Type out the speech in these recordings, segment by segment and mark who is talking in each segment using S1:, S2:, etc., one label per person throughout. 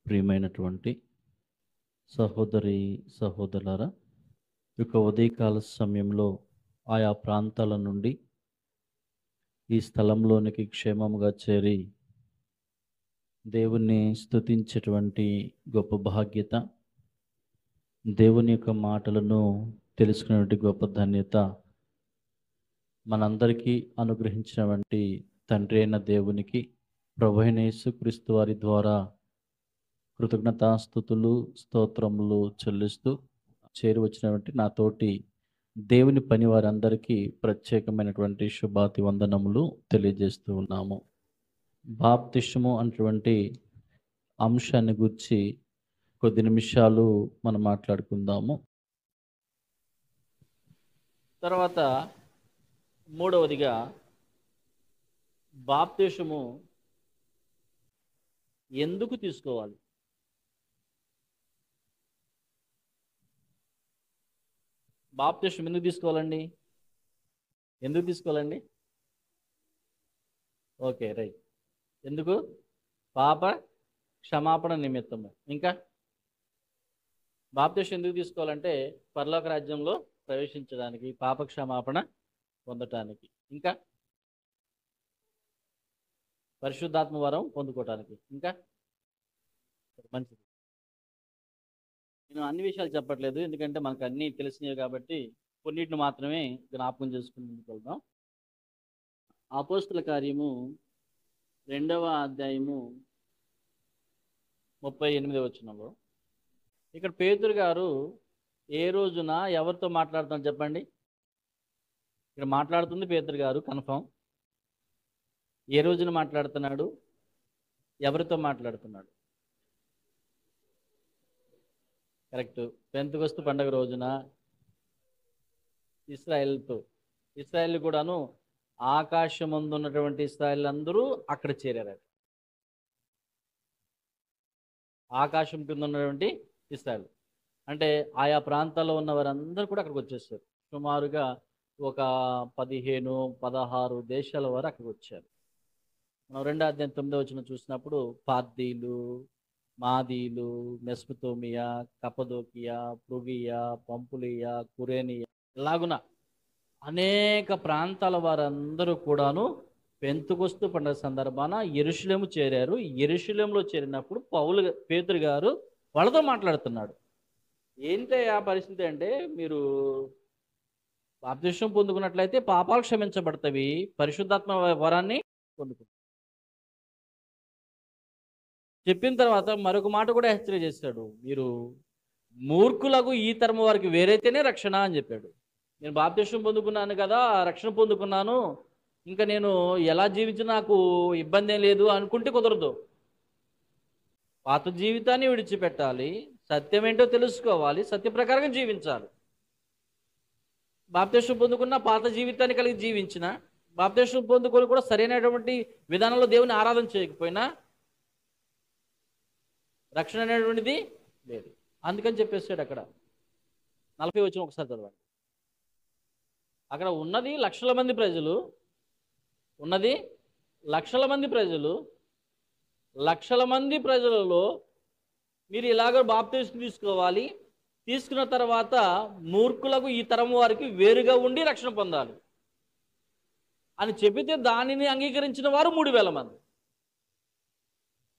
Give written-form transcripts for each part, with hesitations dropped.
S1: ప్రియమైనటువంటి సహోదరి సహోదరులారా, ఈ యొక్క ఉదయకాల సమయంలో ఆయా ప్రాంతాల నుండి ఈ స్థలంలోనికి క్షేమముగా చేరి దేవుణ్ణి స్తుతించేటువంటి గొప్ప భాగ్యత, దేవుని యొక్క మాటలను తెలుసుకునేటువంటి గొప్ప ధన్యత మనందరికీ అనుగ్రహించినటువంటి తండ్రి అయిన దేవునికి, ప్రభు అయిన యేసుక్రీస్తు వారి ద్వారా కృతజ్ఞతాస్తుతులు స్తోత్రములు చెల్లిస్తూ చేరి వచ్చినటువంటి నాతోటి దేవుని పని వారందరికీ ప్రత్యేకమైనటువంటి శుభాతి వందనములు తెలియజేస్తూ ఉన్నాము. బాప్తిస్మము అన్నటువంటి అంశాన్ని గురించి కొద్ది నిమిషాలు మనం మాట్లాడుకుందాము. తర్వాత మూడవదిగా బాప్తిస్మము ఎందుకు తీసుకోవాలి? బాప్తిస్మం ఎందుకు తీసుకోవాలండి? ఎందుకు తీసుకోవాలండి? Okay, right. ఎందుకు? పాప క్షమాపణ నిమిత్తము. ఇంకా బాప్తిస్మం ఎందుకు తీసుకోవాలంటే పరలోక రాజ్యంలో ప్రవేశించడానికి, పాప క్షమాపణ పొందటానికి, ఇంకా పరిశుద్ధాత్మ వరం పొందుకోవటానికి. ఇంకా మంచిది. నేను అన్ని విషయాలు చెప్పట్లేదు, ఎందుకంటే మనకు అన్నీ తెలిసినవి కాబట్టి కొన్నిటిని మాత్రమే జ్ఞాపకం చేసుకుని ముందుకు వెళ్దాం. అపోస్తుల కార్యము 2వ అధ్యాయము 38వ వచనంలో ఇక్కడ పేతురు గారు ఏ రోజున ఎవరితో మాట్లాడుతున్నారు చెప్పండి? ఇక్కడ మాట్లాడుతుంది పేతురు గారు, కన్ఫర్మ్. ఏ రోజున మాట్లాడుతున్నాడు? ఎవరితో మాట్లాడుతున్నాడు? కరెక్ట్. పెంతెకొస్తు పండగ రోజున ఇశ్రాయేల్ కూడాను ఆకాశమందు ఉన్నటువంటి ఇశ్రాయేల్ అందరూ అక్కడ చేరారు. ఆకాశం కింద ఉన్నటువంటి ఇశ్రాయేల్ అంటే ఆయా ప్రాంతాల్లో ఉన్న వారందరూ కూడా అక్కడికి వచ్చేసారు. సుమారుగా ఒక 15-16 దేశాల వారు అక్కడికి వచ్చారు. మనం 2వ అధ్యాయం 9వ వచనం చూసినప్పుడు పార్దీలు, మాదీలు, మెస్పతోమియా, కపదోకియా, పృగియా, పంపులియా, కురేనియా, ఇలాగున అనేక ప్రాంతాల వారందరూ కూడాను పెంతెకొస్తు పండుగ సందర్భాన యెరూషలేము చేరారు. యెరూషలేములో చేరినప్పుడు పేతురు గారు వాళ్ళతో మాట్లాడుతున్నాడు. ఏంటి ఆ పరిస్థితి అంటే, మీరు బాప్తిస్మం పొందుకున్నట్లయితే పాపాలు క్షమించబడతాయి, పరిశుద్ధాత్మ వరాన్ని పొందుకుంటారు. చెప్పిన తర్వాత మరొక మాట కూడా హెచ్చరిక చేశాడు. మీరు మూర్ఖులకు ఈ తరం వారికి వేరైతేనే రక్షణ అని చెప్పాడు. నేను బాప్తిస్మం పొందుకున్నాను కదా, రక్షణ పొందుకున్నాను, ఇంకా నేను ఎలా జీవించినా నాకు ఇబ్బంది ఏం లేదు అనుకుంటే కుదరదు. పాత జీవితాన్ని విడిచిపెట్టాలి, సత్యం ఏంటో తెలుసుకోవాలి, సత్య ప్రకారంగా జీవించాలి. బాప్తిస్మం పొందుకున్న పాత జీవితాన్ని కలిగి జీవించిన, బాప్తిస్మం పొందుకొని కూడా సరైనటువంటి విధానంలో దేవుని ఆరాధన చేయకపోయినా రక్షణ అనేటువంటిది లేదు. అందుకని చెప్పేసాడు. అక్కడ 40 వచనం ఒకసారి చదవండి. అక్కడ ఉన్నది లక్షల మంది ప్రజలు, లక్షల మంది ప్రజలలో మీరు ఇలాగ బాప్తిస్మం తీసుకోవాలి, తీసుకున్న తర్వాత మూర్ఖులకు ఈ తరం వారికి వేరుగా ఉండి రక్షణ పొందాలి అని చెబితే దానిని అంగీకరించిన వారు 3,000 మంది.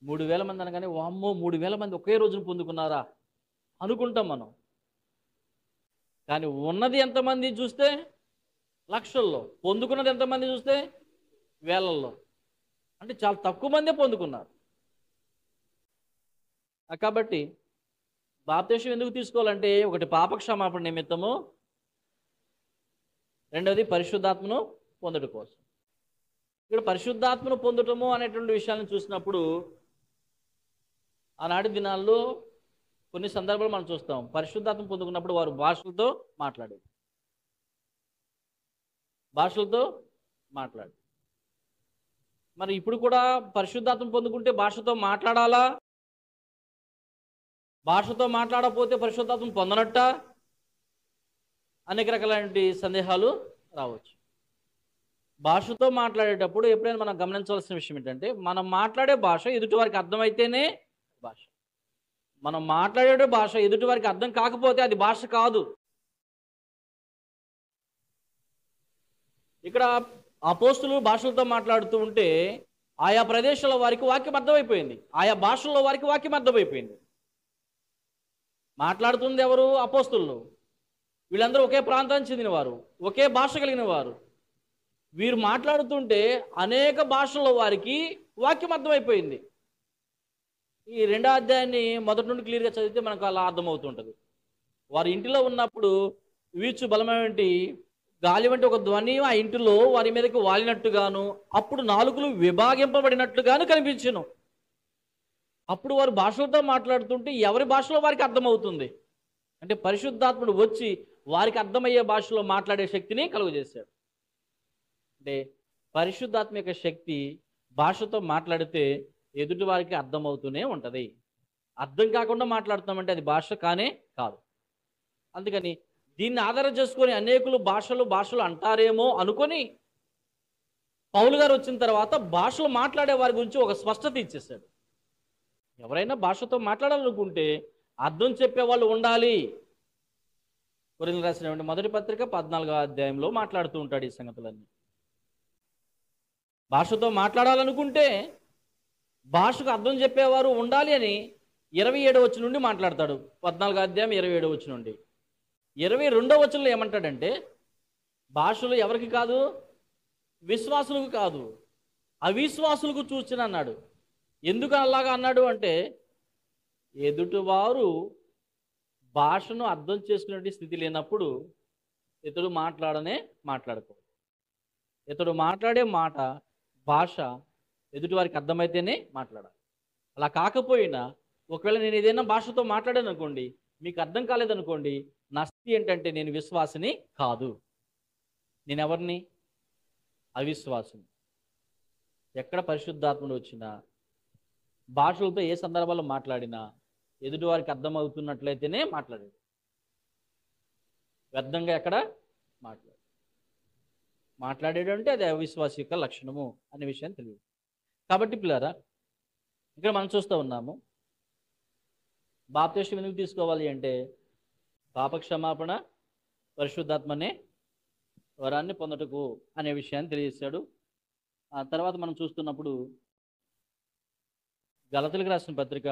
S1: 3,000 మంది అనగానే వామ్మో 3,000 మంది ఒకే రోజున పొందుకున్నారా అనుకుంటాం మనం. కానీ ఉన్నది ఎంతమంది చూస్తే లక్షల్లో, పొందుకున్నది ఎంతమంది చూస్తే వేలల్లో. అంటే చాలా తక్కువ మందే పొందుకున్నారు. కాబట్టి బాప్తిస్మం ఎందుకు తీసుకోవాలంటే, ఒకటి పాపక్షమాపణ నిమిత్తము, రెండవది పరిశుద్ధాత్మను పొందడం కోసం. ఇక్కడ పరిశుద్ధాత్మను పొందటము అనేటువంటి విషయాలను చూసినప్పుడు ఆనాటి దినాల్లో కొన్ని సందర్భాలు మనం చూస్తాం. పరిశుద్ధాత్మ పొందుకున్నప్పుడు వారు భాషలతో మాట్లాడారు. మరి ఇప్పుడు కూడా పరిశుద్ధాత్మ పొందుకుంటే భాషతో మాట్లాడాలా? భాషతో మాట్లాడకపోతే పరిశుద్ధాత్మ పొందనట్ట? అనేక రకాలైన సందేహాలు రావచ్చు. భాషతో మాట్లాడేటప్పుడు ఎప్పుడైనా మనం గమనించవలసిన విషయం ఏంటంటే, మనం మాట్లాడే భాష ఎదుటి వారికి అర్థమైతేనే భాష. మనం మాట్లాడే భాష ఎదుటి వారికి అర్థం కాకపోతే అది భాష కాదు. ఇక్కడ అపోస్తులు భాషలతో మాట్లాడుతూ ఉంటే ఆయా ప్రదేశాల వారికి వాక్యం అర్థమైపోయింది, ఆయా భాషల్లో వారికి వాక్యం అర్థమైపోయింది. మాట్లాడుతుంది ఎవరు? అపోస్తులు. వీళ్ళందరూ ఒకే ప్రాంతానికి చెందినవారు, ఒకే భాష కలిగిన వారు. వీరు మాట్లాడుతుంటే అనేక భాషల్లో వారికి వాక్యం అర్థమైపోయింది. ఈ రెండో అధ్యాయాన్ని మొదటి నుండి క్లియర్గా చదివితే మనకు అలా అర్థమవుతుంటుంది. వారి ఇంటిలో ఉన్నప్పుడు వీచు బలమైనటువంటి గాలి వంటి ఒక ధ్వని ఆ ఇంటిలో వారి మీదకి వాలినట్టుగాను, అప్పుడు నాలుకలు విభాగింపబడినట్లుగాను కనిపించును. అప్పుడు వారు భాషలతో మాట్లాడుతుంటే ఎవరి భాషలో వారికి అర్థమవుతుంది అంటే పరిశుద్ధాత్ముడు వచ్చి వారికి అర్థమయ్యే భాషలో మాట్లాడే శక్తిని కలుగజేశాడు. అంటే పరిశుద్ధాత్మ యొక్క శక్తి భాషతో మాట్లాడితే ఎదుటి వారికి అర్థమవుతూనే ఉంటుంది. అర్థం కాకుండా మాట్లాడుతామంటే అది భాష కానే కాదు. అందుకని దీన్ని ఆధారం చేసుకొని అనేకులు భాషలు అంటారేమో అనుకొని పౌలు గారు వచ్చిన తర్వాత భాషలు మాట్లాడే వారి గురించి ఒక స్పష్టత ఇచ్చేశాడు. ఎవరైనా భాషతో మాట్లాడాలనుకుంటే అర్థం చెప్పేవాళ్ళు ఉండాలి. కొరింథీయులకు రాసిన మొదటి పత్రిక 14వ అధ్యాయంలో మాట్లాడుతూ ఉంటాడు ఈ సంగతులన్నీ. భాషతో మాట్లాడాలనుకుంటే భాషకు అర్థం చెప్పేవారు ఉండాలి అని 27వ వచనం నుండి మాట్లాడతాడు. 14వ అధ్యాయం 27వ వచనం నుండి 22వ వచనంలో ఏమంటాడంటే భాషలు ఎవరికి కాదు? విశ్వాసులకు కాదు, అవిశ్వాసులకు చూచిన అన్నాడు. ఎందుకు అలాగా అన్నాడు అంటే ఎదుటివారు భాషను అర్థం చేసుకునే స్థితి లేనప్పుడు ఇతడు మాట్లాడకూడదు. ఇతడు మాట్లాడే మాట భాష ఎదుటివారికి అర్థమైతేనే మాట్లాడాలి. అలా కాకపోయినా ఒకవేళ నేను ఏదైనా భాషతో మాట్లాడాను అనుకోండి, మీకు అర్థం కాలేదనుకోండి, నా స్థితి ఏంటంటే నేను విశ్వాసిని కాదు. నేను ఎవరిని? అవిశ్వాసిని. ఎక్కడ పరిశుద్ధాత్ముడు వచ్చినా భాషలతో ఏ సందర్భాల్లో మాట్లాడినా ఎదుటివారికి అర్థమవుతున్నట్లయితేనే మాట్లాడాడు. వ్యర్థంగా ఎక్కడ మాట్లాడాడు అంటే అది అవిశ్వాసి యొక్క లక్షణము అనే విషయం తెలియదు. కాబట్టి పిల్లారా, ఇక్కడ మనం చూస్తూ ఉన్నాము బాప్తిస్మం ఎందుకు తీసుకోవాలి అంటే పాపక్షమాపణ, పరిశుద్ధాత్మనే వరాన్ని పొందటకు అనే విషయాన్ని తెలియజేశాడు. ఆ తర్వాత మనం చూస్తున్నప్పుడు గలతీయులకు రాసిన పత్రిక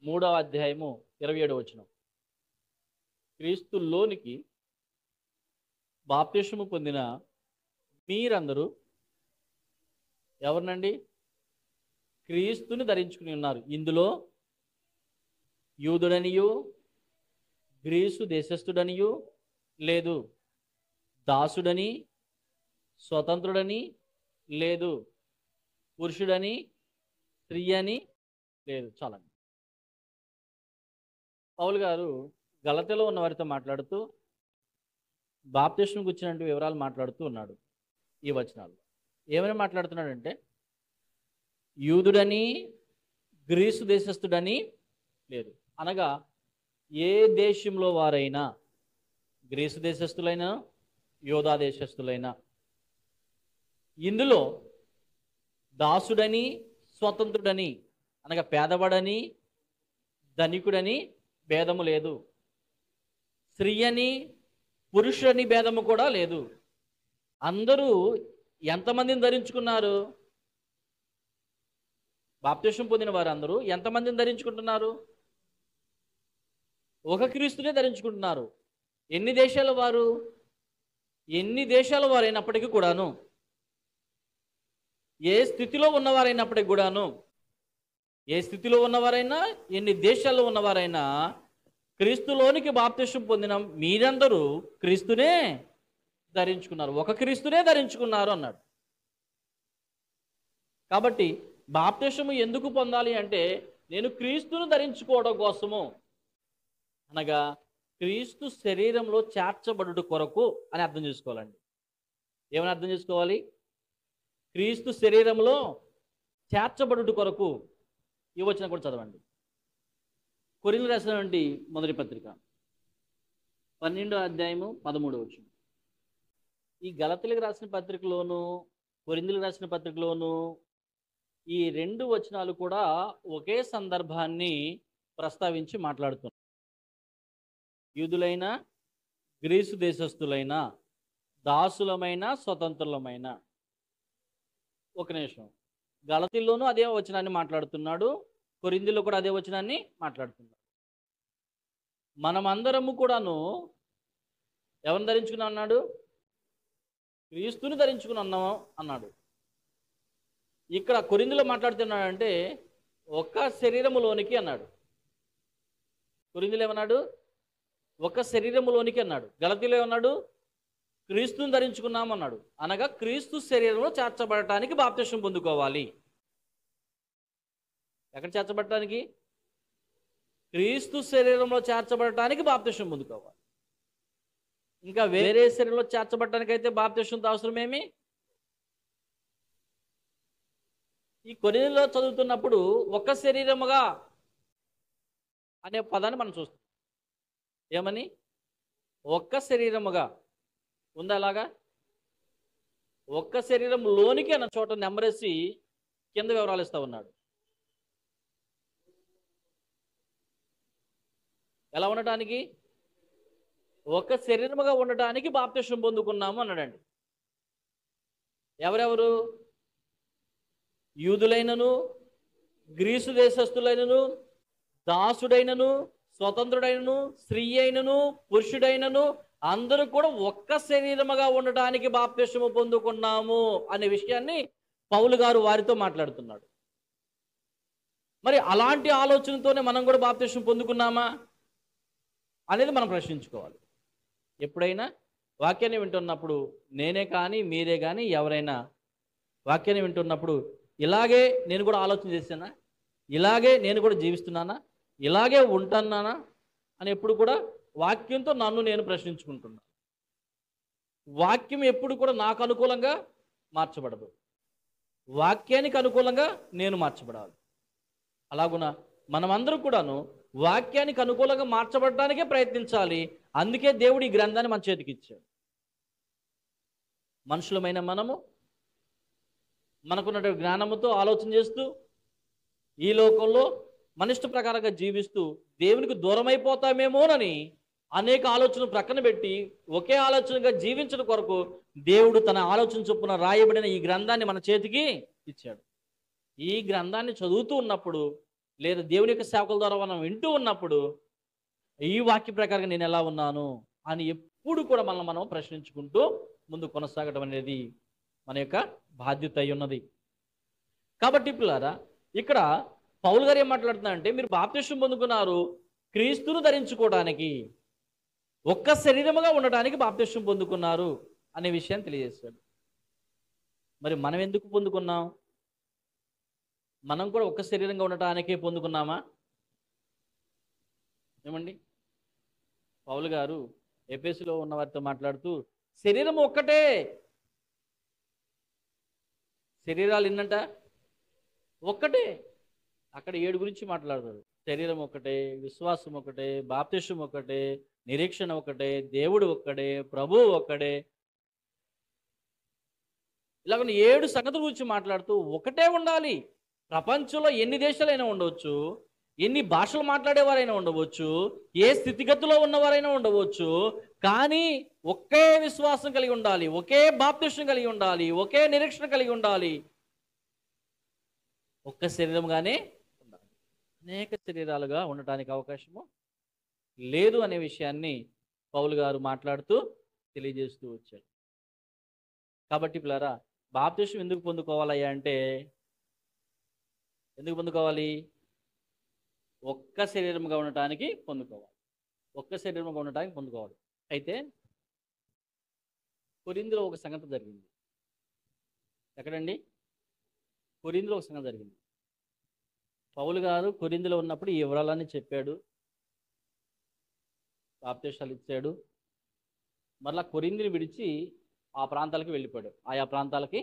S1: 3వ అధ్యాయము 27వ వచనం, క్రీస్తులోనికి బాప్తిస్మము పొందిన మీరందరూ ఎవరినండి? క్రీస్తుని ధరించుకుని ఉన్నారు. ఇందులో యూదుడనియు గ్రీసు దేశస్థుడనియు లేదు, దాసుడని స్వతంత్రుడని లేదు, పురుషుడని స్త్రీ అని లేదు. చాలండి. పౌలు గారు గలతీలో ఉన్న వారితో మాట్లాడుతూ బాప్తిస్మం గురించినటువంటి వివరాలు మాట్లాడుతూ ఉన్నాడు. ఈ వచనాలు ఏమని మాట్లాడుతున్నాడంటే యూదుడని గ్రీసు దేశస్థుడని లేదు, అనగా ఏ దేశంలో వారైనా, గ్రీసు దేశస్థులైనా యోధా దేశస్థులైనా, ఇందులో దాసుడని స్వతంత్రుడని అనగా పేదవాడని ధనికుడని భేదము లేదు, స్త్రీ అని పురుషుడని భేదము కూడా లేదు. అందరూ ఎంతమందిని ధరించుకున్నారు? బాప్తిస్మం పొందిన వారు అందరూ ఎంతమందిని ధరించుకుంటున్నారు? ఒక క్రీస్తునే ధరించుకుంటున్నారు. ఎన్ని దేశాల వారు? ఎన్ని దేశాల వారైనప్పటికీ కూడాను, ఏ స్థితిలో ఉన్నవారైనప్పటికీ కూడాను, ఏ స్థితిలో ఉన్నవారైనా, ఎన్ని దేశాల్లో ఉన్నవారైనా క్రీస్తులోనికి బాప్తిస్మం పొందిన మీరందరూ క్రీస్తునే ధరించుకున్నారు, ఒక క్రీస్తునే ధరించుకున్నారు అన్నాడు. కాబట్టి బాప్తిస్మం ఎందుకు పొందాలి అంటే నేను క్రీస్తును ధరించుకోవడం కోసము, అనగా క్రీస్తు శరీరంలో చేర్చబడుట కొరకు అని అర్థం చేసుకోవాలండి. ఏమని అర్థం చేసుకోవాలి? క్రీస్తు శరీరంలో చేర్చబడుట కొరకు. ఈ వచనం కూడా చదవండి. కొరింథీయులకు రాసినటువంటి మొదటి పత్రిక 12వ అధ్యాయము 13వ వచనం. ఈ గలతీయులకు రాసిన పత్రికలోను కొరింథీయులకు రాసిన పత్రికలోను ఈ రెండు వచనాలు కూడా ఒకే సందర్భాన్ని ప్రస్తావించి మాట్లాడుతున్నాడు. యూదులైన, గ్రీసు దేశస్థులైన, దాసులమైన, స్వతంత్రులమైన. ఒక నిమిషం. గలతీల్లోనూ అదే వచనాన్ని మాట్లాడుతున్నాడు, కొరింథీలో కూడా అదే వచనాన్ని మాట్లాడుతున్నాడు. మనమందరము కూడాను ఎవరిని ధరించుకుని అన్నాడు? క్రీస్తుని ధరించుకుని ఉన్నాము అన్నాడు. ఇక్కడ కొరింథీలో మాట్లాడుతున్నాడంటే ఒక శరీరములోనికి అన్నాడు. కొరింథీలో ఏమన్నాడు? ఒక శరీరములోనికి అన్నాడు. గలతీలో ఏమన్నాడు? క్రీస్తుని ధరించుకున్నాము అన్నాడు. అనగా క్రీస్తు శరీరంలో చేర్చబడటానికి బాప్తిసం పొందుకోవాలి. ఎక్కడ చేర్చబడటానికి? క్రీస్తు శరీరంలో చేర్చబడటానికి బాప్తిసం పొందుకోవాలి. ఇంకా వేరే శరీరంలో చేర్చబడటానికి అయితే బాప్తిసం అవసరమేమి? ఈ కొరింథీలో చదువుతున్నప్పుడు ఒక శరీరముగా అనే పదాన్ని మనం చూస్తాం. ఏమని? ఒక్క శరీరముగా ఉందా? అలాగా ఒక్క శరీరంలోనికి అన్న చోట నెంబరేసి కింద వివరాలు ఇస్తా ఉన్నాడు. ఎలా ఉండటానికి? ఒక శరీరముగా ఉండటానికి బాప్తిసం పొందుకున్నాము అన్నాడండి. ఎవరెవరు? యూదులైనను, గ్రీసు దేశస్థులైనను, దాసుడైనను, స్వతంత్రుడైనను, స్త్రీ అయినను, పురుషుడైనను అందరూ కూడా ఒక్క శరీరముగా ఉండటానికి బాప్తిసము పొందుకున్నాము అనే విషయాన్ని పౌలు గారు వారితో మాట్లాడుతున్నాడు. మరి అలాంటి ఆలోచనతోనే మనం కూడా బాప్తిసం పొందుకున్నామా అనేది మనం ప్రశ్నించుకోవాలి. ఎప్పుడైనా వాక్యాన్ని వింటున్నప్పుడు నేనే కానీ మీరే కానీ ఎవరైనా వాక్యాన్ని వింటున్నప్పుడు ఇలాగే నేను కూడా ఆలోచన చేశానా, ఇలాగే నేను కూడా జీవిస్తున్నానా, ఇలాగే ఉంటున్నానా అని ఎప్పుడు కూడా వాక్యంతో నన్ను నేను ప్రశ్నించుకుంటున్నాను. వాక్యం ఎప్పుడు కూడా నాకు అనుకూలంగా మార్చబడదు, వాక్యానికి అనుకూలంగా నేను మార్చబడాలి. అలాగున మనమందరూ కూడాను వాక్యానికి అనుకూలంగా మార్చబడటానికే ప్రయత్నించాలి. అందుకే దేవుడు ఈ గ్రంథాన్ని మన చేతికి ఇచ్చాడు. మనుషులమైన మనము మనకున్న జ్ఞానముతో ఆలోచన చేస్తూ ఈ లోకంలో మనిష్ట ప్రకారంగా జీవిస్తూ దేవునికి దూరమైపోతామేమోనని అనేక ఆలోచనలు ప్రక్కన పెట్టి ఒకే ఆలోచనగా జీవించడం కొరకు దేవుడు తన ఆలోచన చొప్పున రాయబడిన ఈ గ్రంథాన్ని మన చేతికి ఇచ్చాడు. ఈ గ్రంథాన్ని చదువుతూ ఉన్నప్పుడు లేదా దేవుని యొక్క సేవకుల ద్వారా మనం వింటూ ఉన్నప్పుడు ఈ వాక్య ప్రకారంగా నేను ఎలా ఉన్నాను అని ఎప్పుడు కూడా మనం ప్రశ్నించుకుంటూ ముందు కొనసాగడం అనేది మన యొక్క బాధ్యత అయి ఉన్నది. కాబట్టి పిల్లారా, ఇక్కడ పౌలు గారు ఏం మాట్లాడుతున్నారంటే మీరు బాప్తిసం పొందుకున్నారు క్రీస్తును ధరించుకోవడానికి, ఒక్క శరీరముగా ఉండటానికి బాప్తిసం పొందుకున్నారు అనే విషయాన్ని తెలియజేశాడు. మరి మనం ఎందుకు పొందుకున్నాం? మనం కూడా ఒక్క శరీరంగా ఉండటానికే పొందుకున్నామా? ఏమండి? పౌలు గారు ఎఫెసులో ఉన్న వారితో మాట్లాడుతూ శరీరం ఒక్కటే, శరీరాలు ఎన్నంట? ఒక్కటే. అక్కడ 7 గురించి మాట్లాడతాడు. శరీరం ఒకటే, విశ్వాసం ఒకటే, బాప్తిసం ఒకటే, నిరీక్షణ ఒకటే, దేవుడు ఒక్కడే, ప్రభువు ఒక్కడే. ఇలాగ 7 సంగతుల గురించి మాట్లాడుతూ ఒకటే ఉండాలి. ప్రపంచంలో ఎన్ని దేశాలైనా ఉండవచ్చు, ఎన్ని భాషలు మాట్లాడేవారైనా ఉండవచ్చు, ఏ స్థితిగతిలో ఉన్నవారైనా ఉండవచ్చు, కానీ ఒకే విశ్వాసం కలిగి ఉండాలి, ఒకే బాప్తిసం కలిగి ఉండాలి, ఒకే నిరీక్షణ కలిగి ఉండాలి, ఒక్క శరీరంగానే ఉండాలి. అనేక శరీరాలుగా ఉండటానికి అవకాశము లేదు అనే విషయాన్ని పౌలు గారు మాట్లాడుతూ తెలియజేస్తూ వచ్చాడు. కాబట్టి పిల్లరా, బాప్తిసం ఎందుకు పొందుకోవాలయ్యా అంటే, ఎందుకు పొందుకోవాలి? ఒక్క శరీరంగా ఉండటానికి పొందుకోవాలి, ఒక్క శరీరంగా ఉండటానికి పొందుకోవాలి. అయితే కొరింథీలో ఒక సంగతి జరిగింది. ఎక్కడండి? కొరింథీలో ఒక సంగతి జరిగింది. పౌలు గారు కొరింథీలో ఉన్నప్పుడు ఈ వివరాలన్నీ చెప్పాడు, బాప్తిసాలు ఇచ్చాడు. మరలా కొరింథీని విడిచి ఆ ప్రాంతాలకి వెళ్ళిపోయాడు, ఆయా ప్రాంతాలకి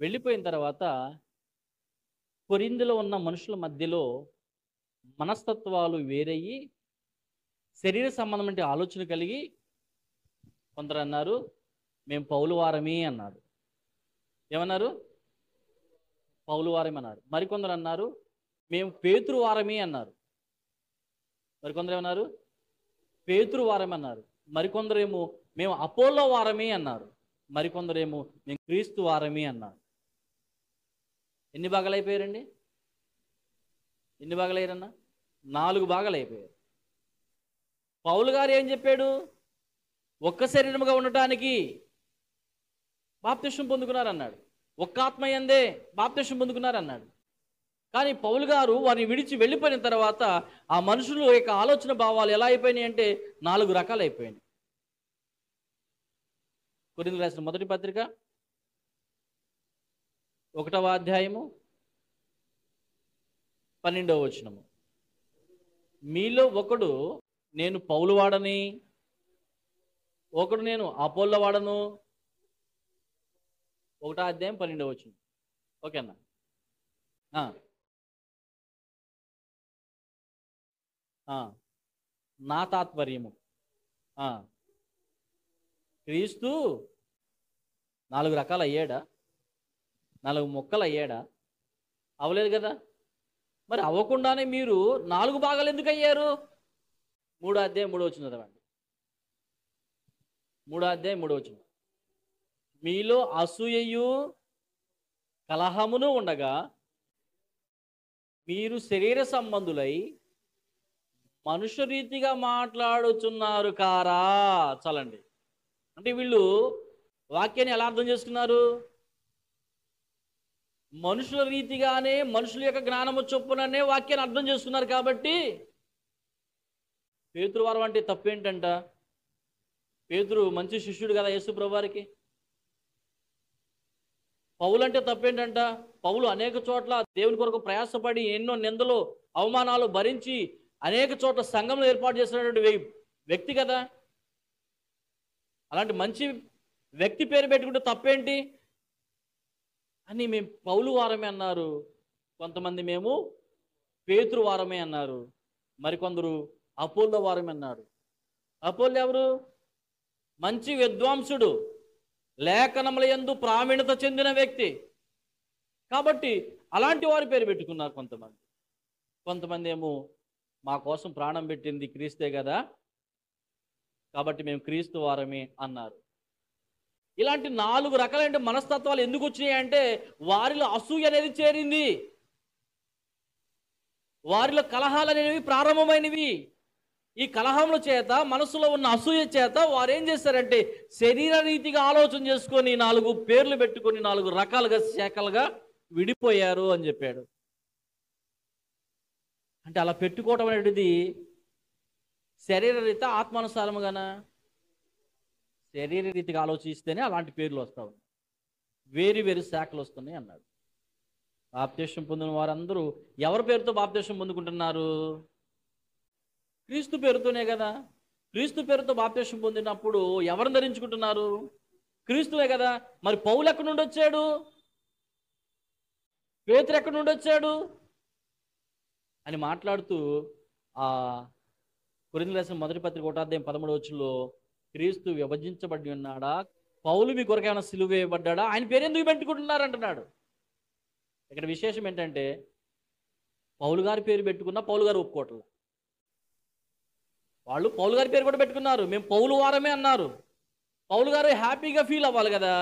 S1: వెళ్ళిపోయిన తర్వాత కొరింథీలో ఉన్న మనుషుల మధ్యలో మనస్తత్వాలు వేరయ్యి శరీర సంబంధమైన ఆలోచన కలిగి కొందరు అన్నారు మేము పౌలు వారమే అన్నారు. ఏమన్నారు? పౌలు వారమే అన్నారు. మరికొందరు అన్నారు మేము పేతురు వారమే అన్నారు. మరికొందరు ఏమన్నారు? పేతురు వారమే అన్నారు. మరికొందరేమో మేము అపోల్లో వారమే అన్నారు. మరికొందరేమో మేము క్రీస్తు వారమే అన్నారు. ఎన్ని భాగాలు అయిపోయారండి? ఎన్ని భాగాలు అయ్యారన్నా? 4 భాగాలు అయిపోయారు. పౌలు గారు ఏం చెప్పాడు? ఒక్క శరీరముగా ఉండటానికి బాప్తిస్మం పొందుకున్నారన్నాడు. ఒక్క ఆత్మయందే బాప్తిస్మం పొందుకున్నారన్నాడు. కానీ పౌలు గారు వారిని విడిచి వెళ్ళిపోయిన తర్వాత ఆ మనుషుల యొక్క ఆలోచన భావాలు ఎలా అయిపోయినాయి అంటే 4 రకాలు అయిపోయినాయి. కొరింథీయులకు రాసిన మొదటి పత్రిక 1వ అధ్యాయము 12వ వచనము. మీలో ఒకడు నేను పౌలు వాడని, ఒకడు నేను అపోల్లో వాడను. 1వ అధ్యాయం 12వ వచనం. ఓకేనా? నా తాత్పర్యము క్రీస్తు 4 రకాలు అయ్యాడా? 4 ముక్కలు అయ్యాడా? అవలేదు కదా. మరి అవ్వకుండానే మీరు 4 భాగాలు ఎందుకు అయ్యారు? 3వ అధ్యాయం 3వ వచనం చదవండి. 3వ అధ్యాయం 3వ వచనం. మీలో అసూయయు కలహమును ఉండగా మీరు శరీర సంబంధులై మనుష్య రీతిగా మాట్లాడుచున్నారు కారా. చాలండి. అంటే వీళ్ళు వాక్యాన్ని ఎలా అర్థం చేసుకున్నారు? మనుషుల రీతిగానే, మనుషుల యొక్క జ్ఞానము చొప్పుననే వాక్యాన్ని అర్థం చేసుకున్నారు. కాబట్టి పేతురు వారం అంటే తప్పేంటంట? పేతురు మంచి శిష్యుడు కదా యేసు ప్రభువారికి. పౌలు అంటే తప్పేంటంట? పౌలు అనేక చోట్ల దేవుని కొరకు ప్రయాసపడి ఎన్నో నిందలు అవమానాలు భరించి అనేక చోట్ల సంఘంలో ఏర్పాటు చేసినటువంటి వ్యక్తి కదా. అలాంటి మంచి వ్యక్తి పేరు పెట్టుకుంటే తప్పేంటి అని మేము పౌలు వారమే అన్నారు. కొంతమంది మేము పేతురు వారమే అన్నారు. మరికొందరు అపోల్లో వారమే అన్నారు. అపోల్లో ఎవరు? మంచి విద్వాంసుడు, లేఖనముల యందు ప్రావీణ్యత చెందిన వ్యక్తి. కాబట్టి అలాంటి వారి పేరు పెట్టుకున్నారు కొంతమంది. కొంతమంది ఏమో మా కోసం ప్రాణం పెట్టింది క్రీస్తే కదా, కాబట్టి మేము క్రీస్తు వారమే అన్నారు. ఇలాంటి 4 రకాలైన మనస్తత్వాలు ఎందుకు వచ్చినాయి అంటే వారిలో అసూయ అనేది చేరింది, వారిలో కలహాలు అనేవి ప్రారంభమైనవి. ఈ కలహముల చేత, మనసులో ఉన్న అసూయ చేత వారు ఏం చేశారంటే శరీర రీతిగా ఆలోచన చేసుకొని 4 పేర్లు పెట్టుకొని 4 రకాలుగా శాఖలుగా విడిపోయారు అని చెప్పాడు. అంటే అలా పెట్టుకోవటం అనేటిది శరీర రీతిగా ఆత్మానుసారముగానా? శరీర రీతిగా ఆలోచిస్తేనే అలాంటి పేర్లు వస్తావు, వేరు వేరు శాఖలు వస్తున్నాయి అన్నాడు. బాప్తిస్మం పొందిన వారందరూ ఎవరి పేరుతో బాప్తిస్మం పొందుకుంటున్నారు? క్రీస్తు పేరుతోనే కదా. క్రీస్తు పేరుతో బాప్తిస్మం పొందినప్పుడు ఎవరిని ధరించుకుంటున్నారు? క్రీస్తువే కదా. మరి పౌలు ఎక్కడి నుండి వచ్చాడు? పేతురు ఎక్కడి నుండి వచ్చాడు అని మాట్లాడుతూ కొరింథీయులకు రాసిన మొదటి పత్రిక 1వ అధ్యాయం 13వ వచనంలో క్రీస్తు విభజించబడి ఉన్నాడా? పౌలు మీ కొరకు ఏమైనా సిలువ వేయబడ్డాడా? ఆయన పేరు ఎందుకు పెట్టుకుంటున్నారు అంటున్నాడు. ఇక్కడ విశేషం ఏంటంటే పౌలు గారి పేరు పెట్టుకున్నా పౌలు గారు ఒప్పుకోవట్లేదు. వాళ్ళు పౌలు గారి పేరు కూడా పెట్టుకున్నారు. మేము పౌలు వారమే అన్నారు. పౌలు గారు హ్యాపీగా ఫీల్ అవ్వాలి కదా.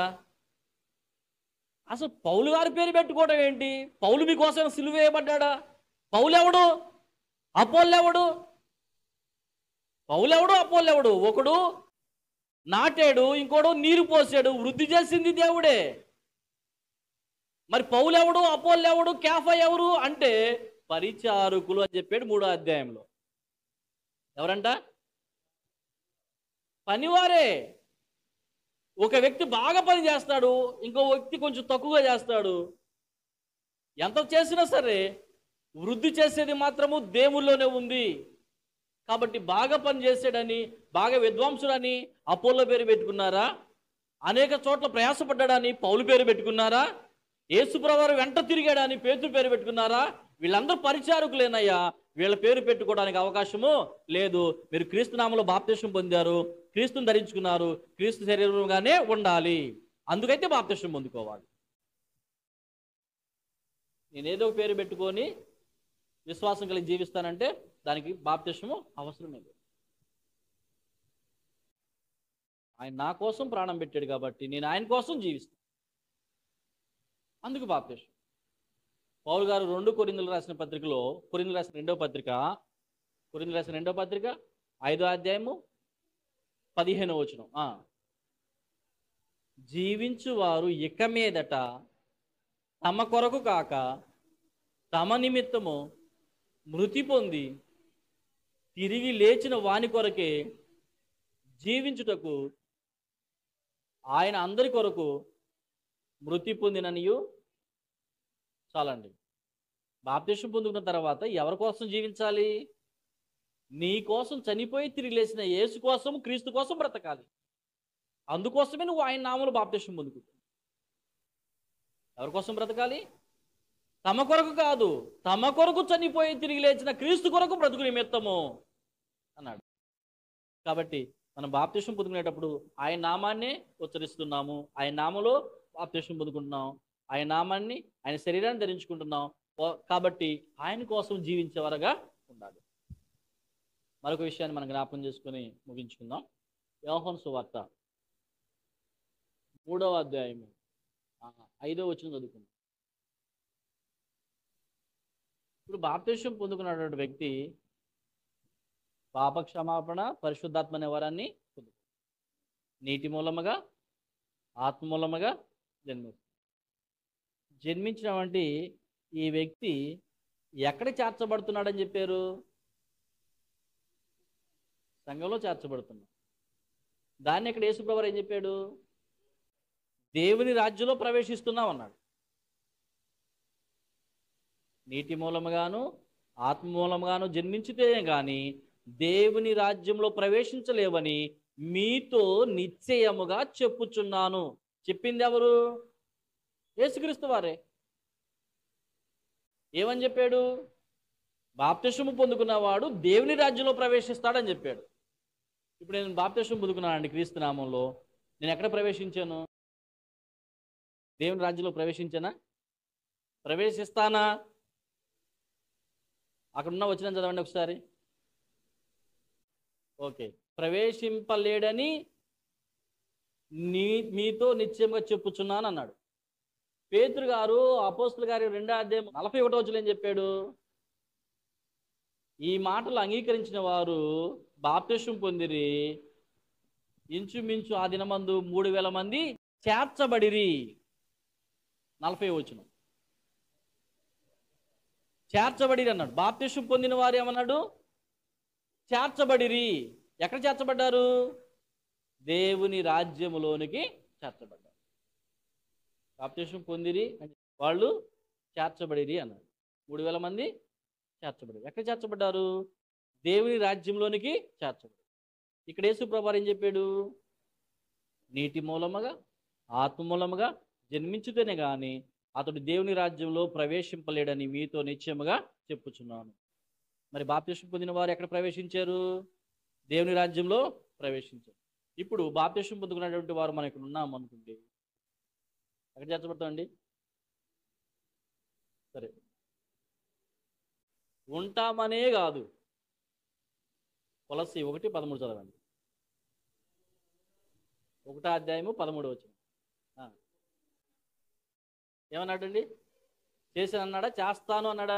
S1: అసలు పౌలు గారి పేరు పెట్టుకోవడం ఏంటి? పౌలు మీకోసం సిలువ వేయబడ్డాడా? పౌలు ఎవడు? అపోల్లో ఎవడు? పౌలు ఎవడు? అపోల్లో ఎవడు? ఒకడు నాటాడు, ఇంకోడు నీరు పోసాడు, వృద్ధి చేసింది దేవుడే. మరి పౌలు ఎవడు? అపోల్లో ఎవడు? కేఫా ఎవరు అంటే పరిచారకులు అని చెప్పాడు 3వ అధ్యాయంలో. ఎవరంట? పనివారే. ఒక వ్యక్తి బాగా పని చేస్తాడు, ఇంకో వ్యక్తి కొంచెం తక్కువగా చేస్తాడు. ఎంత చేసినా సరే వృద్ధి చేసేది మాత్రము దేవుల్లోనే ఉంది. కాబట్టి బాగా పని చేసాడని, బాగా విద్వాంసుడని అపోల్లో పేరు పెట్టుకున్నారా? అనేక చోట్ల ప్రయాసపడ్డాడని పౌలు పేరు పెట్టుకున్నారా? యేసుప్రభువు వెంట తిరిగాడని పేతురు పేరు పెట్టుకున్నారా? వీళ్ళందరూ పరిచారకులేనయ్యా. వీళ్ళ పేరు పెట్టుకోవడానికి అవకాశము లేదు. మీరు క్రీస్తు నామములో బాప్తిస్మం పొందారు, క్రీస్తుని ధరించుకున్నారు, క్రీస్తు శరీరంగానే ఉండాలి. అందుకైతే బాప్తిస్మం పొందుకోవాలి. నేనేదో పేరు పెట్టుకొని విశ్వాసం కలిగి జీవిస్తానంటే దానికి బాప్తిస్మము అవసరమే లేదు. ఆయన నా కోసం ప్రాణం పెట్టాడు కాబట్టి నేను ఆయన కోసం జీవిస్తాను, అందుకు బాప్తిస్మం. పౌలు గారు 2 కొరింథీయులకు రాసిన పత్రికలో, కొరింథీయులకు రాసిన రెండో పత్రిక 5వ అధ్యాయము 15వ వచనం. జీవించువారు ఇక మీదట తమ కొరకు కాక తమ నిమిత్తము మృతి పొంది తిరిగి లేచిన వాని కొరకే జీవించుటకు ఆయన అందరి కొరకు మృతి పొందిననియు. చాలండి. బాప్తిస్మం పొందుకున్న తర్వాత ఎవరి కోసం జీవించాలి? నీ కోసం చనిపోయి తిరిగి లేచిన యేసు కోసం, క్రీస్తు కోసం బ్రతకాలి. అందుకోసమే నువ్వు ఆయన నామములో బాప్తిస్మం పొందుకుంటావు. ఎవరి కోసం బ్రతకాలి? తమ కొరకు కాదు, తమ కొరకు చనిపోయి తిరిగి లేచిన క్రీస్తు కొరకు బ్రతుకు నిమిత్తము అన్నాడు. కాబట్టి మనం బాప్తిస్మం పొందుకునేటప్పుడు ఆయన నామాన్నే ఉచ్చరిస్తున్నాము, ఆయన నామములో బాప్తిస్మం పొందుకుంటున్నాం, ఆయన నామాన్ని, ఆయన శరీరాన్ని ధరించుకుంటున్నాం. కాబట్టి ఆయన కోసం జీవించేవారుగా ఉండాలి. మరొక విషయాన్ని మనం జ్ఞాపకం చేసుకుని ముగించుకుందాం. యోహాను సువార్త 3వ అధ్యాయము 5వ వచనం చదువుకుందాం. ఇప్పుడు బాప్తిస్మం పొందుకున్నటువంటి వ్యక్తి పాప క్షమాపణ, పరిశుద్ధాత్మ అనే వరాన్ని పొందుకుంటాడు. నీటి మూలముగా, ఆత్మ మూలముగా జన్మించినటువంటి ఈ వ్యక్తి ఎక్కడ చేర్చబడుతున్నాడని చెప్పారు? సంఘంలో చేర్చబడుతున్నాడు. దాన్ని ఇక్కడ యేసుప్రభువు ఏం చెప్పాడు? దేవుని రాజ్యంలో ప్రవేశిస్తున్నాం అన్నాడు. నీటి మూలముగాను ఆత్మ మూలముగాను జన్మించితే కానీ దేవుని రాజ్యంలో ప్రవేశించలేవని మీతో నిశ్చయముగా చెప్పుచున్నాను. చెప్పింది ఎవరు? యేసుక్రీస్తు వారే. ఏమని చెప్పాడు? బాప్తిస్మము పొందుకున్నవాడు దేవుని రాజ్యంలో ప్రవేశిస్తాడని చెప్పాడు. ఇప్పుడు నేను బాప్తిస్మం పొందుకున్నానండి క్రీస్తు నామంలో. నేను ఎక్కడ ప్రవేశించాను? దేవుని రాజ్యంలో ప్రవేశించానా? ప్రవేశిస్తానా? అక్కడున్న వచ్చిన చదవండి ఒకసారి. ఓకే. ప్రవేశింపలేడని మీతో నిశ్చయంగా చెప్పుచున్నాను అన్నాడు. పేతురు గారు అపోస్తలుల గారి 2వ అధ్యాయం 41వ వచనం ఏం చెప్పాడు? ఈ మాటలు అంగీకరించిన వారు బాప్తిస్మం పొందిరి, ఇంచుమించు ఆ దినమందు 3000 మంది చేర్చబడిరి. 40వ వచనం. చేర్చబడిరి అన్నాడు. బాప్తిస్మం పొందిన వారు ఏమన్నాడు? చేర్చబడిరి. ఎక్కడ చేర్చబడ్డారు? దేవుని రాజ్యములోనికి చేర్చబడ్డారు. బాప్తిస్మం పొందిరి వాళ్ళు చేర్చబడిరి అన్నాడు. 3000 మంది చేర్చబడి. ఎక్కడ చేర్చబడ్డారు? దేవుని రాజ్యంలోనికి చేర్చబడి. ఇక్కడ యేసుప్రభువు ఏం చెప్పాడు? నీటి మూలముగా ఆత్మ మూలముగా జన్మించితేనే కానీ అతడు దేవుని రాజ్యంలో ప్రవేశింపలేడని మీతో నిశ్చయముగా చెప్పుచున్నాను. మరి బాప్తిస్మం పొందిన వారు ఎక్కడ ప్రవేశించారు? దేవుని రాజ్యంలో ప్రవేశించారు. ఇప్పుడు బాప్తిస్మం పొందుకున్నటువంటి వారు మనం ఇక్కడ ఉన్నాం అనుకుంటే ఎక్కడ చేర్చబడతామండి? సరే, ఉంటామనే కాదు. కొలస్సీ 1:13 చదవండి. 1వ అధ్యాయము 13వ వచనం. ఏమన్నాడండి? చేసిన అన్నాడా? చేస్తాను అన్నాడా?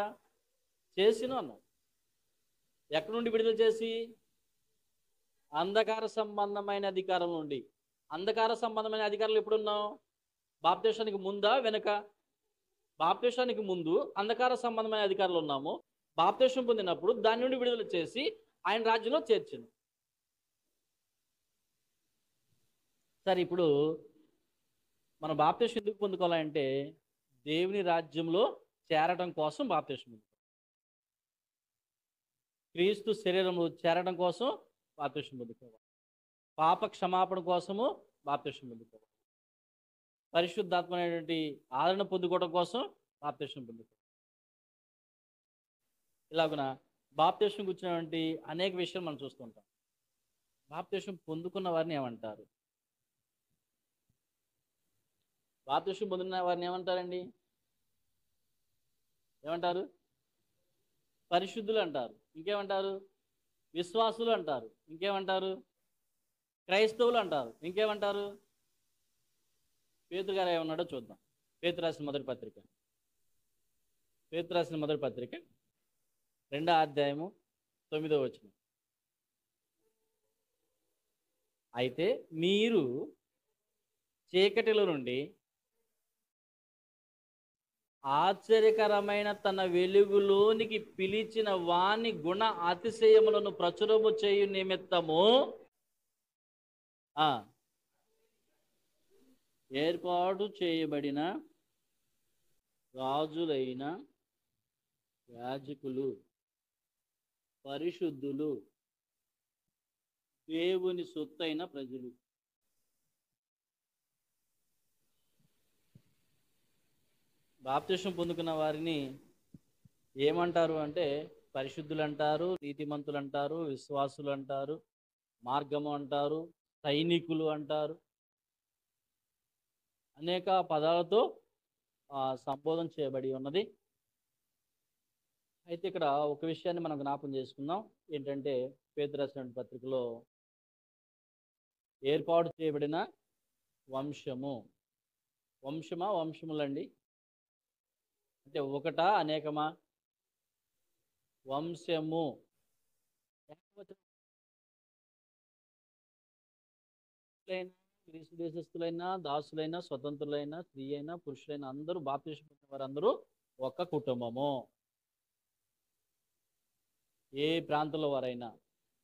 S1: చేసిను అన్నాడు. ఎక్కడి నుండి విడుదల చేసి? అంధకార సంబంధమైన అధికారం నుండి. అంధకార సంబంధమైన అధికారులు ఎప్పుడున్నాం? బాప్తిస్మానికి ముందా వెనుక? బాప్తిస్మానికి ముందు అంధకార సంబంధమైన అధికారులు ఉన్నాము. బాప్తిస్మం పొందినప్పుడు దాని నుండి విడుదల చేసి ఆయన రాజ్యంలో చేర్చింది. సరే, ఇప్పుడు మన బాప్తిస్మం ఎందుకు పొందుకోవాలంటే దేవుని రాజ్యంలో చేరడం కోసం బాప్తిస్మం. క్రీస్తు శరీరంలో చేరడం కోసం బాప్తిస్మం పొందుకోవాలి. పాప క్షమాపణ కోసము బాప్తిస్మం పొందుకోవాలి. పరిశుద్ధాత్మ అనేటువంటి ఆదరణ పొందుకోవడం కోసం బాప్తిస్మం పొందుకోవాలి. ఇలాగున బాప్తిస్మం గురించినటువంటి అనేక విషయాలు మనం చూస్తుంటాం. బాప్తిస్మం పొందుకున్న వారిని ఏమంటారు? బాప్తిస్మం పొందిన వారిని ఏమంటారండి? ఏమంటారు? పరిశుద్ధులు అంటారు. ఇంకేమంటారు? విశ్వాసులు అంటారు. ఇంకేమంటారు? క్రైస్తవులు అంటారు. ఇంకేమంటారు? పేతురు గారు ఏమన్నాడో చూద్దాం. పేతురు రాసిన మొదటి పత్రిక 2వ అధ్యాయము 9వ వచనం. అయితే మీరు చీకటిలో నుండి ఆశ్చర్యకరమైన తన వెలుగులోనికి పిలిచిన వాని గుణ అతిశయములను ప్రచురము చేయు నిమిత్తము ఏర్పాటు చేయబడిన రాజులైన యాజకులు, పరిశుద్ధులు, దేవుని సొత్తైన ప్రజలు. బాప్తిసం పొందుకున్న వారిని ఏమంటారు అంటే పరిశుద్ధులు అంటారు, నీతిమంతులు అంటారు, విశ్వాసులు అంటారు, మార్గము అంటారు, సైనికులు అంటారు. అనేక పదాలతో సంబోధన చేయబడి ఉన్నది. అయితే ఇక్కడ ఒక విషయాన్ని మనం జ్ఞాపం చేసుకుందాం. ఏంటంటే పేతురు రాసిన పత్రికలో ఏర్పాటు చేయబడిన వంశము. వంశమా వంశములండి? అంటే ఒకటా అనేకమా? వంశము. గ్రీసు దేశస్థులైనా, దాసులైనా, స్వతంత్రులైనా, స్త్రీ అయినా, పురుషులైనా అందరూ బాప్తిసం పొందిన వారందరూ ఒక కుటుంబము. ఏ ప్రాంతంలో వారైనా,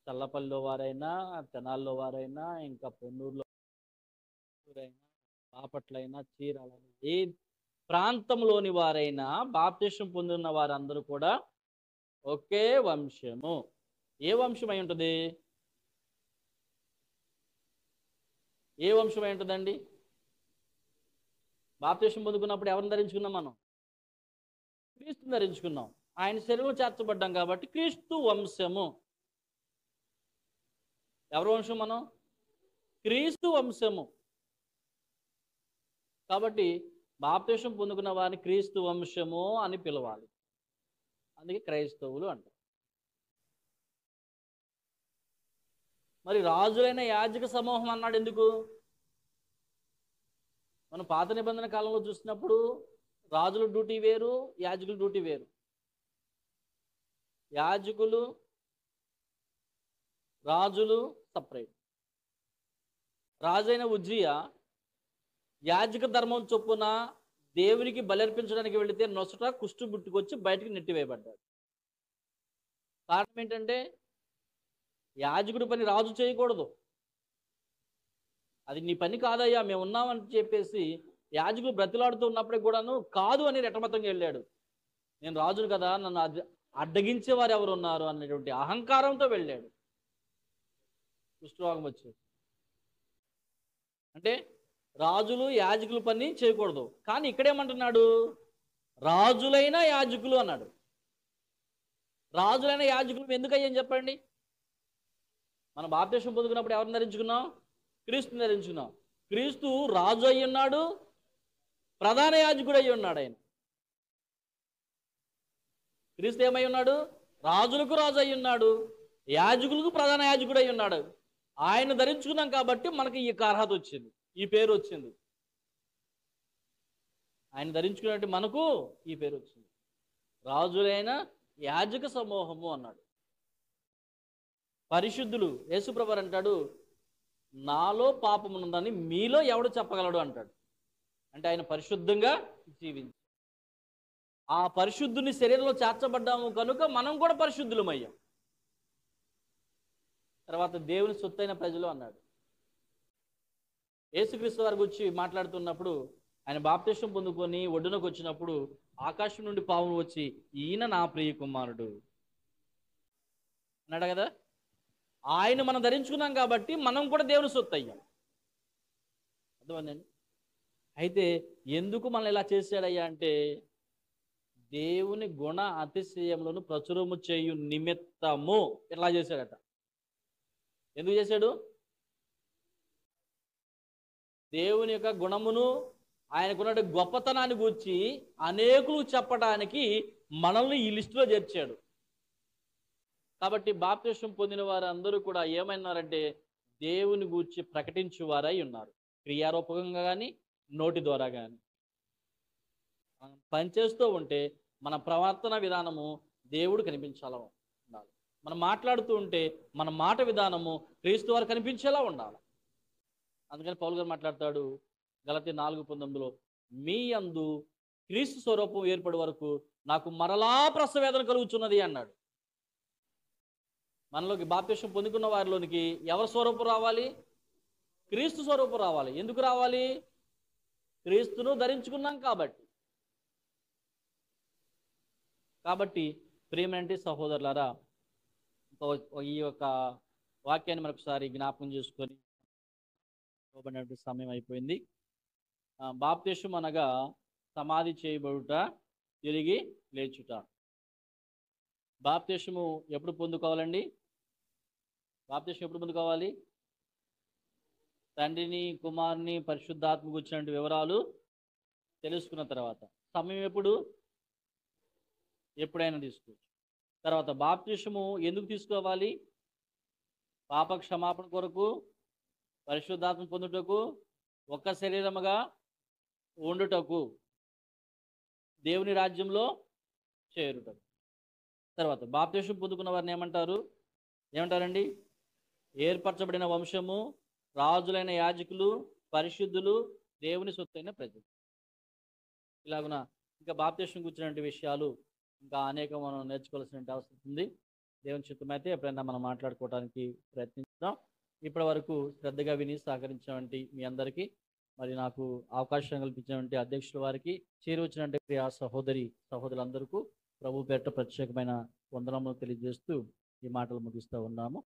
S1: చల్లపల్లిలో వారైనా, తెనాల్లో వారైనా, ఇంకా పొన్నూరులో అయినా, బాపట్లైనా, చీరాలైనా, ఏ ప్రాంతంలోని వారైనా బాప్తిసం పొందిన వారందరూ కూడా ఒకే వంశము. ఏ వంశం అయి ఉంటుంది? ఏ వంశం అయి ఉంటుందండి? బాప్తిసం పొందుకున్నప్పుడు ఎవరిని ధరించుకున్నాం? మనం క్రీస్తుని ధరించుకున్నాం. ఆయన శరీరంలో చేర్చబడ్డాం కాబట్టి క్రీస్తు వంశము. ఎవరి వంశం మనం? క్రీస్తు వంశము. కాబట్టి బాప్తిసం పొందుకున్న వారిని క్రీస్తు వంశము అని పిలవాలి. అందుకే క్రైస్తవులు అంటారు. మరి రాజులైన యాజక సమూహం అన్నాడు ఎందుకు? మనం పాత నిబంధన కాలంలో చూసినప్పుడు రాజుల డ్యూటీ వేరు, యాజకుల డ్యూటీ వేరు. యాజకులు, రాజులు సపరేట్. రాజైన ఉజ్జియా యాజక ధర్మం చొప్పున దేవునికి బలర్పించడానికి వెళితే నొసట కుష్టు పుట్టుకొచ్చి బయటికి నెట్టివేయబడ్డాడు. కారణం ఏంటంటే యాజకుడి పని రాజు చేయకూడదు. అది నీ పని కాదయ్యా, మేము ఉన్నామని చెప్పేసి యాజకుడు బ్రతిలాడుతూ ఉన్నప్పటికి కూడాను కాదు అని రెట్టమతంగా వెళ్ళాడు. నేను రాజును కదా, నన్ను అడ్డగించే వారు ఎవరు ఉన్నారు అనేటువంటి అహంకారంతో వెళ్ళాడు. కుష్ఠరోగం వచ్చేది. అంటే రాజులు యాజకుల పని చేయకూడదు. కానీ ఇక్కడేమంటున్నాడు? రాజులైన యాజకులు అన్నాడు. రాజులైన యాజకులు ఎందుకు అయ్యని చెప్పండి. మనం బాప్తిసం పొందుకున్నప్పుడు ఎవరిని ధరించుకున్నాం? క్రీస్తుని ధరించుకున్నాం. క్రీస్తు రాజు అయి ఉన్నాడు, ప్రధాన యాజకుడు అయి ఉన్నాడు. ఆయన క్రీస్తు ఏమై ఉన్నాడు? రాజులకు రాజు అయి ఉన్నాడు, యాజకులకు ప్రధాన యాజకుడు అయి ఉన్నాడు. ఆయన ధరించుకున్నాం కాబట్టి మనకి ఈ అర్హత వచ్చింది, ఈ పేరు వచ్చింది. ఆయన ధరించుకున్నట్టు మనకు ఈ పేరు వచ్చింది, రాజులైన యాజక సమూహము అన్నాడు. పరిశుద్ధులు. యేసుప్రభువు అంటాడు, నాలో పాపమున్నదని మీలో ఎవడు చెప్పగలడు అంటాడు. అంటే ఆయన పరిశుద్ధంగా జీవించి ఆ పరిశుద్ధుని శరీరంలో చేర్చబడ్డాము కనుక మనం కూడా పరిశుద్ధులమయ్యాం. తర్వాత దేవుని సొత్తైన ప్రజలు అన్నాడు. యేసుక్రీస్తు వారి గురించి మాట్లాడుతున్నప్పుడు ఆయన బాప్తిసం పొందుకొని ఒడ్డునకు వచ్చినప్పుడు ఆకాశం నుండి పావును వచ్చి ఈయన నా ప్రియ కుమారుడు అన్నాడు కదా. ఆయన మనం ధరించుకున్నాం కాబట్టి మనం కూడా దేవుని సొత్తు అయ్యాం. అర్థమైందండి? అయితే ఎందుకు మనం ఇలా చేశాడయ్యా అంటే దేవుని గుణ అతిశయములను ప్రచురము చేయు నిమిత్తము ఇలా చేశాడట. ఎందుకు చేశాడు? దేవుని యొక్క గుణమును, ఆయనకున్న గొప్పతనాన్ని గూర్చి అనేకులు చెప్పడానికి మనల్ని ఈ లిస్టులో చేర్చాడు. కాబట్టి బాప్తిస్మం పొందిన వారందరూ కూడా ఏమన్నారంటే దేవుని గూర్చి ప్రకటించువారై ఉన్నారు. క్రియారూపకంగా కానీ, నోటి ద్వారా కానీ. మనం పనిచేస్తూ ఉంటే మన ప్రవర్తన విధానము దేవుడు కనిపించాలా ఉండాలి. మనం మాట్లాడుతూ ఉంటే మన మాట విధానము క్రీస్తు వారు కనిపించేలా ఉండాలి. అందుకని పౌలు గారు మాట్లాడతాడు గలతీ 4:19లో, మీ యందు క్రీస్తు స్వరూపం ఏర్పడే వరకు నాకు మరలా ప్రసవేదన కలుగుతున్నది అన్నాడు. మనలోకి బాప్తిస్మం పొందుకున్న వారిలోనికి ఎవరి స్వరూపం రావాలి? క్రీస్తు స్వరూపం రావాలి. ఎందుకు రావాలి? క్రీస్తును ధరించుకున్నాం కాబట్టి ప్రియమైనటువంటి సహోదరులారా, ఈ యొక్క వాక్యాన్ని మరొకసారి జ్ఞాపకం చేసుకొని ఇవ్వబడినటువంటి సమయం అయిపోయింది. బాప్తిస్మం అనగా సమాధి చేయబడుట, తిరిగి లేచుట. బాప్తిస్మము ఎప్పుడు పొందుకోవాలండి? బాప్తిస్మం ఎప్పుడు పొందుకోవాలి? తండ్రిని, కుమారుని, పరిశుద్ధాత్మకు వచ్చినటువంటి వివరాలు తెలుసుకున్న తర్వాత. సమయం ఎప్పుడు? ఎప్పుడైనా తీసుకోవచ్చు. తర్వాత బాప్తిస్మము ఎందుకు తీసుకోవాలి? పాప క్షమాపణ కొరకు, పరిశుద్ధాత్మ పొందుటకు, ఒక్క శరీరముగా ఉండుటకు, దేవుని రాజ్యంలో చేరుటకు. తర్వాత బాప్తిస్మం పొందుకున్న వారిని ఏమంటారండి? ఏర్పరచబడిన వంశము, రాజులైన యాజకులు, పరిశుద్ధులు, దేవుని సొత్తైన ప్రజలు. ఇలాగున ఇంకా బాప్తిస్మం గురించినటువంటి విషయాలు ఇంకా అనేకం మనం నేర్చుకోవాల్సిన అవసరం ఉంది. దేవుని చిత్తమైతే ఎప్పుడైనా మనం మాట్లాడుకోవడానికి ప్రయత్నిస్తాం. ఇప్పటి వరకు శ్రద్ధగా విని సహకరించినటువంటి మీ అందరికీ, మరి నాకు అవకాశం కల్పించినటువంటి అధ్యక్షుల వారికి, చేరువచ్చినటువంటి ఆ సహోదరులందరికీ ప్రభు పేరిట ప్రత్యేకమైన వందనములు తెలియజేస్తూ ఈ మాటలు ముగిస్తూ ఉన్నాము.